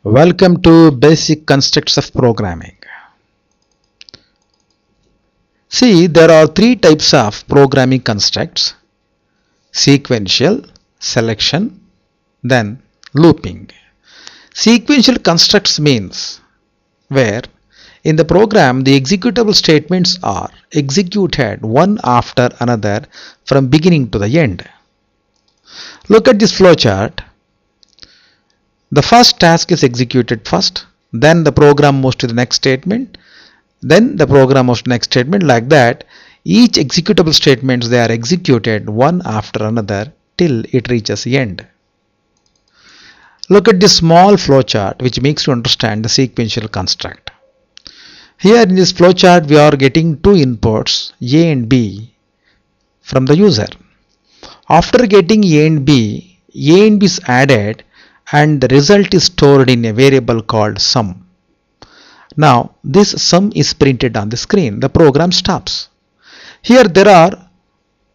Welcome to Basic Constructs of Programming. See, there are three types of programming constructs: sequential, selection, then looping. Sequential constructs means where in the program the executable statements are executed one after another from beginning to the end. Look at this flowchart. The first task is executed first, then the program moves to the next statement, then the program moves to the next statement. Like that, each executable statements, they are executed one after another till it reaches the end. Look at this small flowchart which makes you understand the sequential construct. Here in this flowchart we are getting two inputs A and B from the user. After getting A and B is added and the result is stored in a variable called sum. Now this sum is printed on the screen. The program stops. Here there are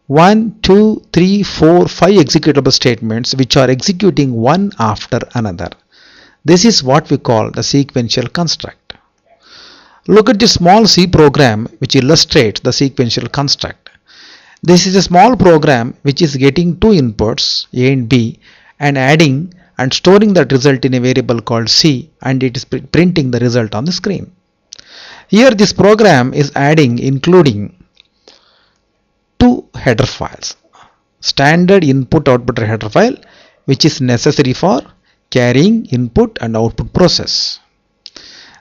1, 2, 3, 4, 5 executable statements which are executing one after another. This is what we call the sequential construct. Look at this small C program which illustrates the sequential construct. This is a small program which is getting two inputs A and B and adding and storing that result in a variable called C, and it is printing the result on the screen. Here this program is including two header files: standard input output header file which is necessary for carrying input and output process.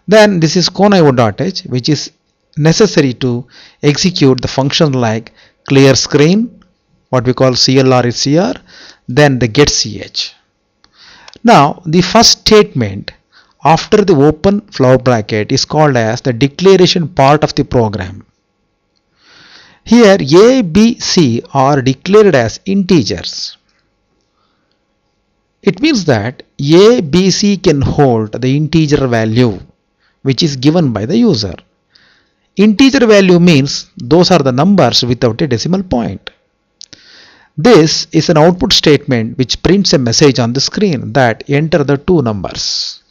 Then this is conio.h which is necessary to execute the function like clear screen, what we call CLR is CR, then the getch. Now the first statement after the open flower bracket is called as the declaration part of the program. Here A, B, C are declared as integers. It means that A, B, C can hold the integer value which is given by the user. Integer value means those are the numbers without a decimal point. This is an output statement which prints a message on the screen that enter the two numbers.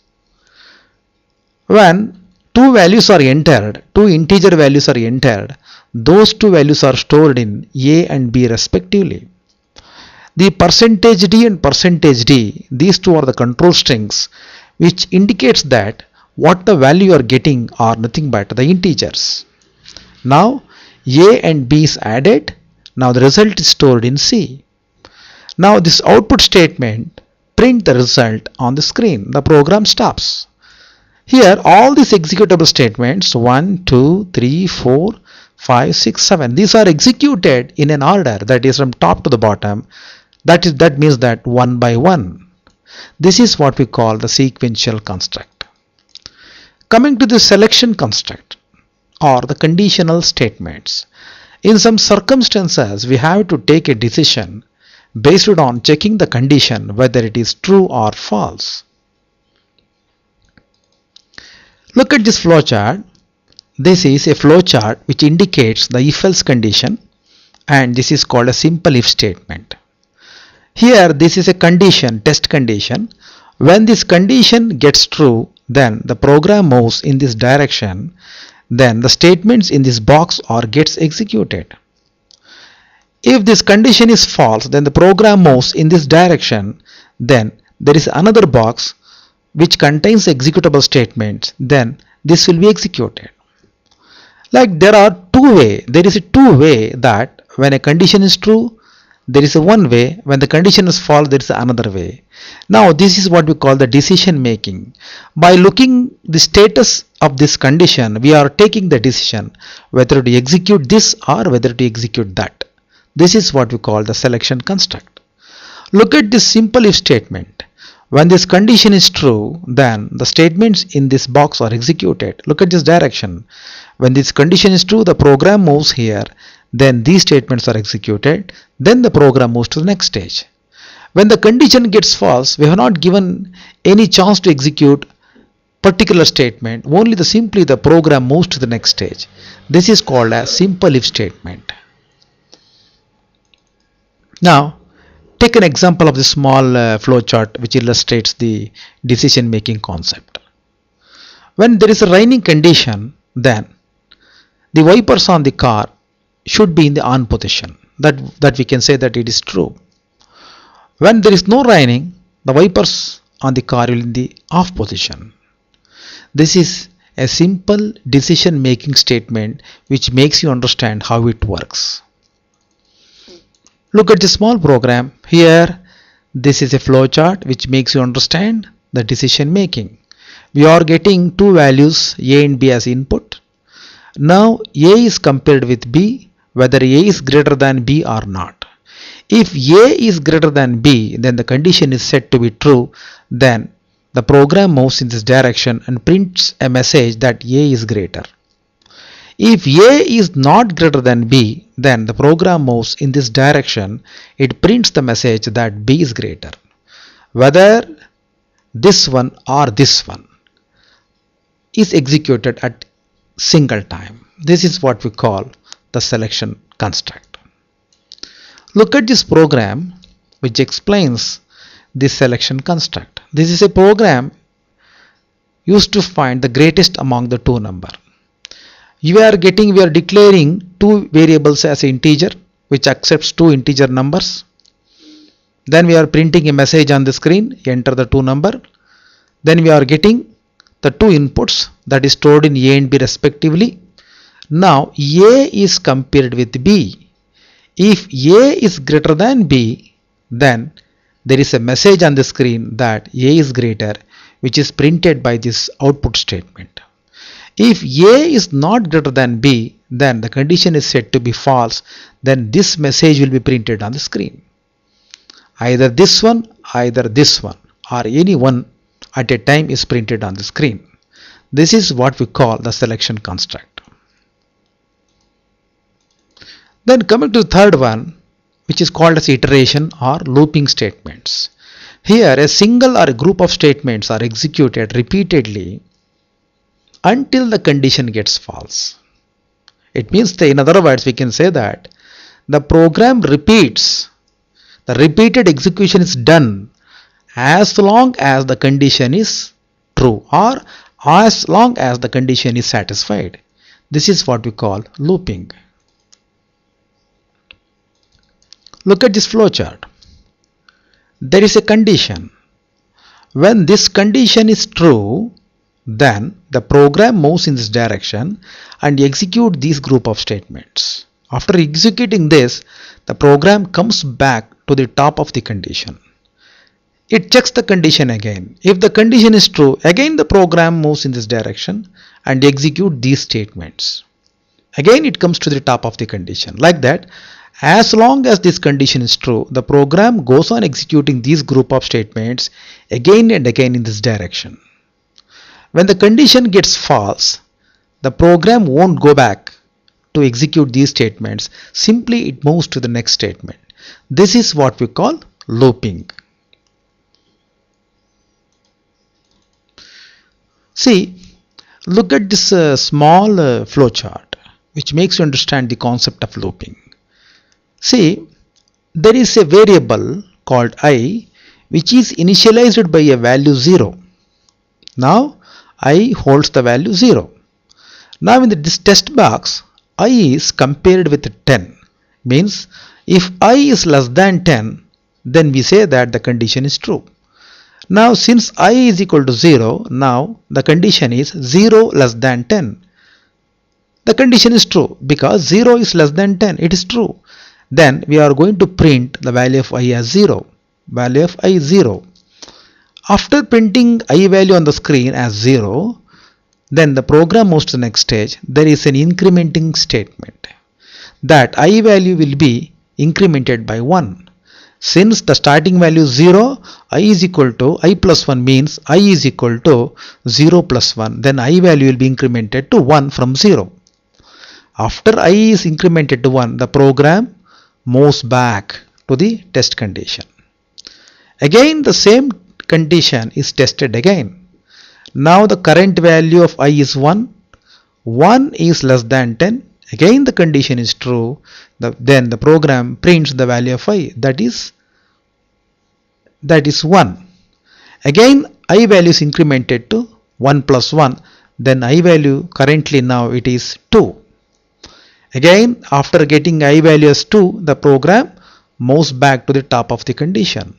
When two values are entered, two integer values are entered, those two values are stored in A and B respectively. The %d and %d, these two are the control strings which indicates that what the value you are getting are nothing but the integers. Now A and B is added. Now the result is stored in C. Now this output statement print the result on the screen. The program stops. Here all these executable statements 1, 2, 3, 4, 5, 6, 7, these are executed in an order, that is from top to the bottom. That means that one by one. This is what we call the sequential construct. Coming to the selection construct or the conditional statements. In some circumstances, we have to take a decision based on checking the condition whether it is true or false. Look at this flowchart. This is a flowchart which indicates the if-else condition, and this is called a simple if statement. Here this is a condition, test condition. When this condition gets true, then the program moves in this direction. Then the statements in this box are gets executed. If this condition is false, then the program moves in this direction. Then there is another box which contains executable statements. Then this will be executed. Like there is a two way that when a condition is true, there is a one way. When the condition is false, there is another way. Now this is what we call the decision making. By looking the status of this condition, we are taking the decision whether to execute this or whether to execute that. This is what we call the selection construct. Look at this simple if statement. When this condition is true, then the statements in this box are executed. Look at this direction. When this condition is true, the program moves here. Then these statements are executed. Then the program moves to the next stage. When the condition gets false, we have not given any chance to execute particular statement. Only simply the program moves to the next stage. This is called a simple if statement. Now take an example of the small flow chart which illustrates the decision making concept. When there is a raining condition, then the wipers on the car should be in the on position. That we can say that it is true. When there is no raining, the wipers on the car will be in the off position. This is a simple decision making statement which makes you understand how it works. Look at the small program. Here, this is a flow chart which makes you understand the decision making. We are getting two values A and B as input. Now A is compared with B, whether A is greater than B or not. If A is greater than B, then the condition is set to be true. Then the program moves in this direction and prints a message that A is greater. If A is not greater than B, then the program moves in this direction. It prints the message that B is greater. Whether this one or this one is executed at single time. This is what we call the selection construct. Look at this program which explains this selection construct. This is a program used to find the greatest among the two numbers. We are declaring two variables as an integer which accepts two integer numbers. Then we are printing a message on the screen, enter the two number. Then we are getting the two inputs that is stored in A and B respectively. Now A is compared with B. If A is greater than B, then there is a message on the screen that A is greater, which is printed by this output statement. If A is not greater than B, then the condition is set to be false. Then this message will be printed on the screen. Either this one, or any one at a time is printed on the screen. This is what we call the selection construct. Then coming to the third one, which is called as iteration or looping statements. Here a single or a group of statements are executed repeatedly until the condition gets false. It means that, in other words, we can say that the program repeats, the repeated execution is done as long as the condition is true or as long as the condition is satisfied. This is what we call looping. Look at this flow chart. There is a condition. When this condition is true, then the program moves in this direction and execute these group of statements. After executing this, the program comes back to the top of the condition. It checks the condition again. If the condition is true, again the program moves in this direction and execute these statements. Again it comes to the top of the condition. Like that, as long as this condition is true, the program goes on executing these group of statements again and again in this direction. When the condition gets false, the program won't go back to execute these statements. Simply it moves to the next statement. This is what we call looping. See, look at this small flow chart which makes you understand the concept of looping. See, there is a variable called I which is initialized by a value 0. Now I holds the value 0. Now in this test box, I is compared with 10. Means if I is less than 10, then we say that the condition is true. Now since I is equal to 0, now the condition is 0 less than 10. The condition is true because 0 is less than 10. It is true. Then we are going to print the value of I as 0. Value of I is 0. After printing I value on the screen as 0, then the program moves to the next stage. There is an incrementing statement that I value will be incremented by 1. Since the starting value is 0, I is equal to I plus 1 means I is equal to 0 plus 1. Then I value will be incremented to 1 from 0. After I is incremented to 1, the program moves back to the test condition. Again the same condition is tested again. Now the current value of I is 1. 1 is less than 10. Again the condition is true. Then the program prints the value of I, that is that is 1. Again I value is incremented to 1 plus 1, then I value currently now it is 2. Again after getting I value as 2, the program moves back to the top of the condition.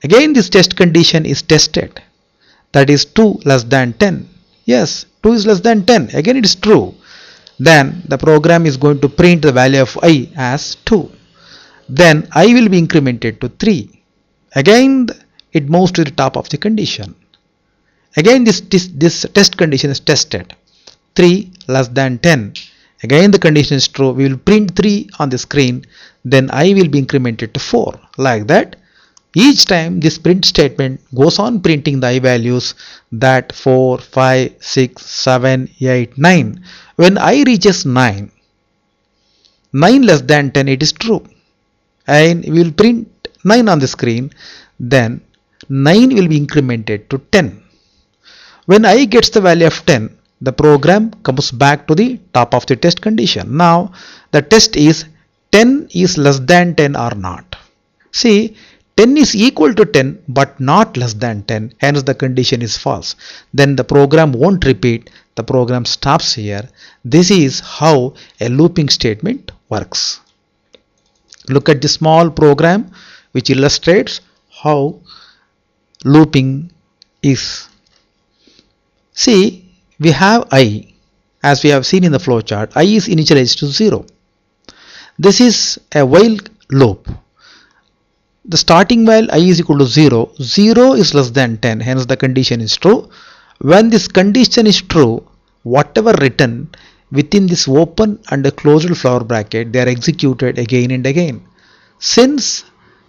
Again this test condition is tested, that is 2 less than 10. Yes, 2 is less than 10, again it is true. Then the program is going to print the value of I as 2. Then I will be incremented to 3. Again it moves to the top of the condition. Again this test condition is tested, 3 less than 10. Again the condition is true, we will print 3 on the screen. Then I will be incremented to 4. Like that, each time this print statement goes on printing the I values, that 4, 5, 6, 7, 8, 9. When I reaches 9, 9 less than 10, it is true, and we will print 9 on the screen. Then 9 will be incremented to 10. When I gets the value of 10, the program comes back to the top of the test condition. Now the test is 10 is less than 10 or not. See, 10 is equal to 10 but not less than 10, hence the condition is false. Then the program won't repeat, the program stops here. This is how a looping statement works. Look at the small program which illustrates how looping is. See, we have I, as we have seen in the flowchart. I is initialized to 0. This is a while loop. The starting while I is equal to 0, 0 is less than 10, hence the condition is true. When this condition is true, whatever written within this open and a closed flower bracket, they are executed again and again. Since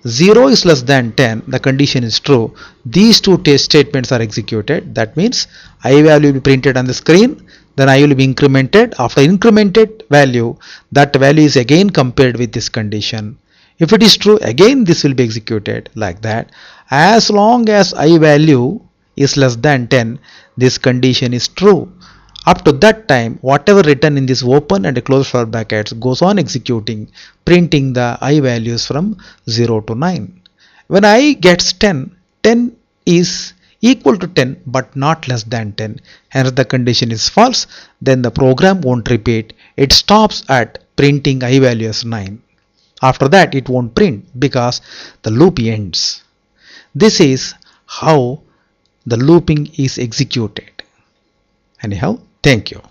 0 is less than 10, the condition is true, these two test statements are executed. That means I value will be printed on the screen, then I will be incremented. After incremented value, that value is again compared with this condition. If it is true, again this will be executed. Like that, as long as I value is less than 10, this condition is true. Up to that time, whatever written in this open and closed flower brackets goes on executing, printing the I values from 0 to 9. When I gets 10, 10 is equal to 10 but not less than 10, hence the condition is false. Then the program won't repeat, it stops at printing I value as 9. After that it won't print because the loop ends. This is how the looping is executed. Anyhow, thank you.